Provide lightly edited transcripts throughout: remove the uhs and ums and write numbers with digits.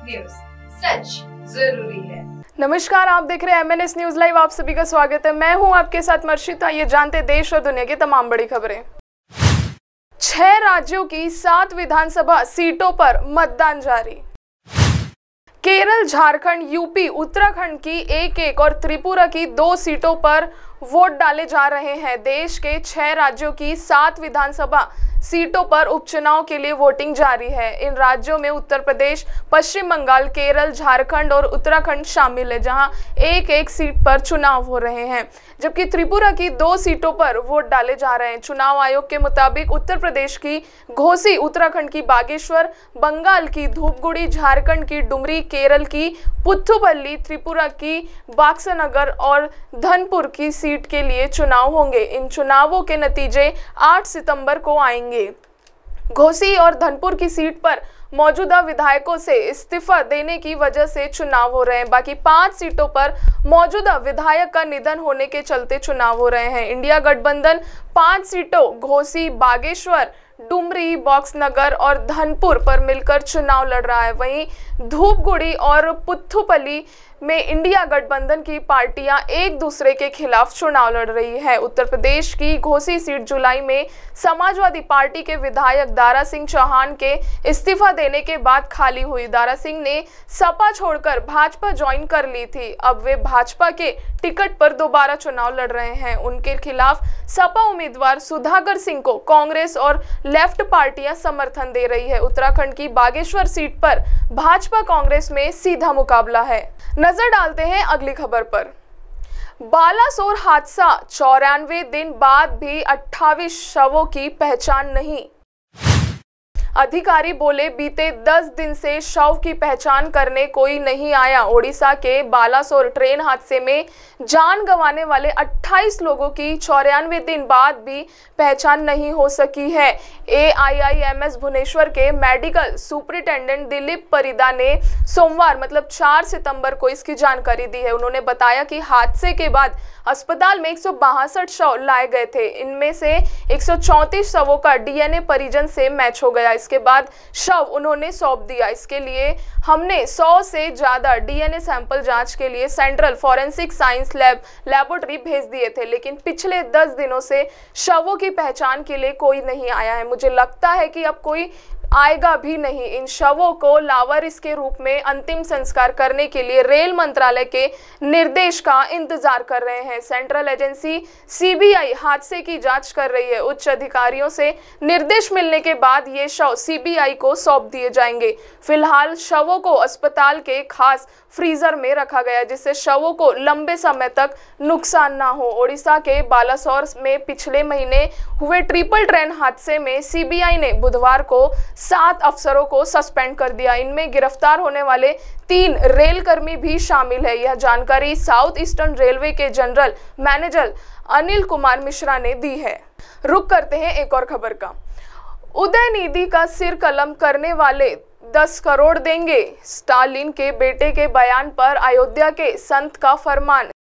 News, सच जरूरी है। नमस्कार, आप देख रहे हैं MNS न्यूज लाइव। आप सभी का स्वागत है। मैं हूं आपके साथ मर्शिता। ये जानते देश और दुनिया की तमाम बड़ी खबरें। 6 राज्यों की 7 विधानसभा सीटों पर मतदान जारी। केरल, झारखंड, यूपी, उत्तराखंड की 1-1 और त्रिपुरा की 2 सीटों पर वोट डाले जा रहे हैं। देश के 6 राज्यों की 7 विधानसभा सीटों पर उपचुनाव के लिए वोटिंग जारी है। इन राज्यों में उत्तर प्रदेश, पश्चिम बंगाल, केरल, झारखंड और उत्तराखंड शामिल है, जहां 1-1 सीट पर चुनाव हो रहे हैं, जबकि त्रिपुरा की 2 सीटों पर वोट डाले जा रहे हैं। चुनाव आयोग के मुताबिक उत्तर प्रदेश की घोसी, उत्तराखंड की बागेश्वर, बंगाल की धूपगुड़ी, झारखंड की डुमरी, केरल की पुथुपल्ली, त्रिपुरा की बाक्सनगर और धनपुर की सीट के लिए चुनाव होंगे। इन चुनावों के नतीजे 8 सितंबर को आएंगे। घोसी और धनपुर की सीट पर मौजूदा विधायकों से इस्तीफा देने की वजह से चुनाव हो रहे हैं। बाकी 5 सीटों पर मौजूदा विधायक का निधन होने के चलते चुनाव हो रहे हैं। इंडिया गठबंधन 5 सीटों घोसी, बागेश्वर, डुमरी, बॉक्सनगर और धनपुर पर मिलकर चुनाव लड़ रहा है। वहीं धूपगुड़ी और पुथुपल्ली में इंडिया गठबंधन की पार्टियां एक दूसरे के खिलाफ चुनाव लड़ रही है। उत्तर प्रदेश की घोसी सीट जुलाई में समाजवादी पार्टी के विधायक दारा सिंह चौहान के इस्तीफा देने के बाद खाली हुई। दारा सिंह ने सपा छोड़कर भाजपा ज्वाइन कर ली थी। अब वे भाजपा के टिकट पर दोबारा चुनाव लड़ रहे हैं। उनके खिलाफ सपा उम्मीदवार सुधाकर सिंह को कांग्रेस और लेफ्ट पार्टियां समर्थन दे रही है। उत्तराखंड की बागेश्वर सीट पर भाजपा कांग्रेस में सीधा मुकाबला है। नजर डालते हैं अगली खबर पर। बालासोर हादसा, 94 दिन बाद भी 28 शवों की पहचान नहीं। अधिकारी बोले, बीते 10 दिन से शव की पहचान करने कोई नहीं आया। ओडिशा के बालासोर ट्रेन हादसे में जान गंवाने वाले 28 लोगों की 94 दिन बाद भी पहचान नहीं हो सकी है। AIIMS भुवनेश्वर के मेडिकल सुपरिटेंडेंट दिलीप परिदा ने सोमवार मतलब 4 सितंबर को इसकी जानकारी दी है। उन्होंने बताया कि हादसे के बाद अस्पताल में 162 शव लाए गए थे। इनमें से 134 शवों का DNA परिजन से मैच हो गया। इसके बाद शव उन्होंने सौंप दिया। इसके लिए हमने 100 से ज्यादा DNA सैंपल जांच के लिए सेंट्रल फॉरेंसिक साइंस लेबोरेटरी भेज दिए थे, लेकिन पिछले 10 दिनों से शवों की पहचान के लिए कोई नहीं आया है। मुझे लगता है कि अब कोई आएगा भी नहीं। इन शवों को लावारिस के रूप में अंतिम संस्कार करने के लिए रेल मंत्रालय के निर्देश का इंतजार कर रहे हैं। सेंट्रल एजेंसी CBI हादसे की जांच कर रही है। उच्च अधिकारियों से निर्देश मिलने के बाद ये शव CBI को सौंप दिए जाएंगे। फिलहाल शवों को अस्पताल के खास फ्रीजर में रखा गया, जिससे शवों को लंबे समय तक नुकसान ना हो। ओडिशा के बालासोर में पिछले महीने हुए ट्रिपल ट्रेन हादसे में CBI ने बुधवार को 7 अफसरों को सस्पेंड कर दिया। इनमें गिरफ्तार होने वाले 3 रेल कर्मी भी शामिल है। यह जानकारी साउथ ईस्टर्न रेलवे के जनरल मैनेजर अनिल कुमार मिश्रा ने दी है। रुक करते हैं एक और खबर का। उदयनिधि का सिर कलम करने वाले 10 करोड़ देंगे। स्टालिन के बेटे के बयान पर अयोध्या के संत का फरमान।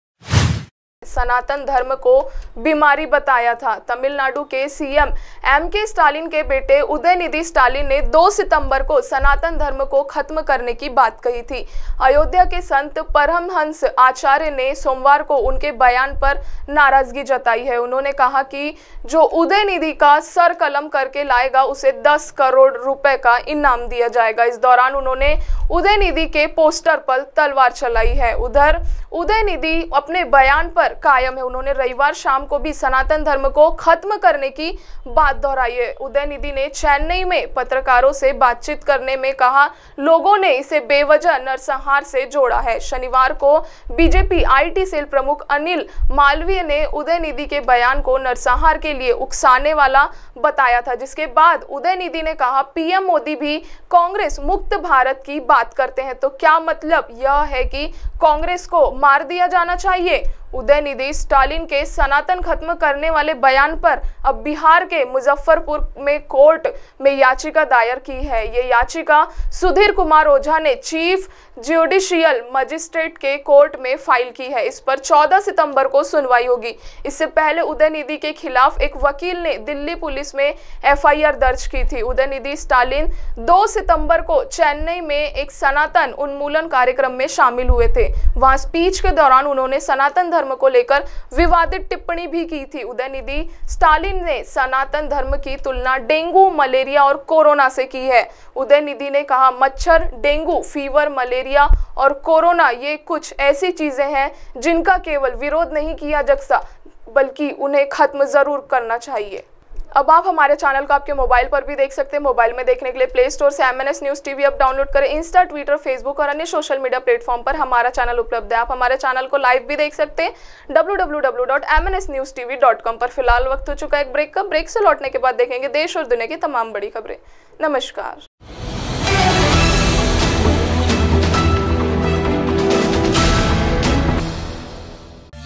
सनातन धर्म को बीमारी बताया था। तमिलनाडु के CM MK स्टालिन के बेटे उदयनिधि स्टालिन ने 2 सितंबर को सनातन धर्म को खत्म करने की बात कही थी। अयोध्या के संत परमहंस आचार्य ने सोमवार को उनके बयान पर नाराजगी जताई है। उन्होंने कहा कि जो उदयनिधि का सर कलम करके लाएगा उसे 10 करोड़ रुपए का इनाम दिया जाएगा। इस दौरान उन्होंने उदयनिधि के पोस्टर पर तलवार चलाई है। उधर उदयनिधि अपने बयान पर कायम है। उन्होंने रविवार शाम को भी सनातन धर्म को खत्म करने की बात दोहराई है। उदयनिधि ने चेन्नई में पत्रकारों से बातचीत करने में कहा, लोगों ने इसे बेवजह नरसंहार से जोड़ा है। शनिवार को बीजेपी IT सेल प्रमुख अनिल मालवीय ने उदयनिधि के बयान को नरसंहार के लिए उकसाने वाला बताया था, जिसके बाद उदयनिधि ने कहा, PM मोदी भी कांग्रेस मुक्त भारत की बात करते हैं, तो क्या मतलब यह है कि कांग्रेस को मार दिया जाना चाहिए? उदयनिधि स्टालिन के सनातन खत्म करने वाले बयान पर अब बिहार के मुजफ्फरपुर में कोर्ट में याचिका दायर की है। ये याचिका सुधीर कुमार ओझा ने चीफ जुडिशियल मजिस्ट्रेट के कोर्ट में फाइल की है। इस पर 14 सितंबर को सुनवाई होगी। इससे पहले उदयनिधि के खिलाफ एक वकील ने दिल्ली पुलिस में एफआईआर दर्ज की थी। उदयनिधि स्टालिन 2 सितंबर को चेन्नई में एक सनातन उन्मूलन कार्यक्रम में शामिल हुए थे। वहां स्पीच के दौरान उन्होंने सनातन धर्म को लेकर विवादित टिप्पणी भी की थी। उदयनिधि स्टालिन ने सनातन धर्म की तुलना डेंगू, मलेरिया और कोरोना से की है। उदयनिधि ने कहा, मच्छर, डेंगू, फीवर, मलेरिया और कोरोना ये कुछ ऐसी चीजें हैं जिनका केवल विरोध नहीं किया जा सकता, बल्कि उन्हें खत्म जरूर करना चाहिए। अब आप हमारे चैनल को आपके मोबाइल पर भी देख सकते हैं। मोबाइल में देखने के लिए प्ले स्टोर से MNS news TV app download करें। इंस्टा, ट्विटर, फेसबुक और अन्य सोशल मीडिया प्लेटफॉर्म पर हमारा चैनल उपलब्ध है। आप हमारे चैनल को लाइव भी देख सकते हैं www.mnsnewstv.com पर। फिलहाल वक्त हो चुका है एक ब्रेक का। ब्रेक से लौटने के बाद देखेंगे देश और दुनिया की तमाम बड़ी खबरें। नमस्कार।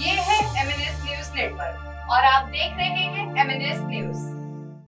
ये है MNS न्यूज़ नेटवर्क और आप देख रहे हैं MNS न्यूज़।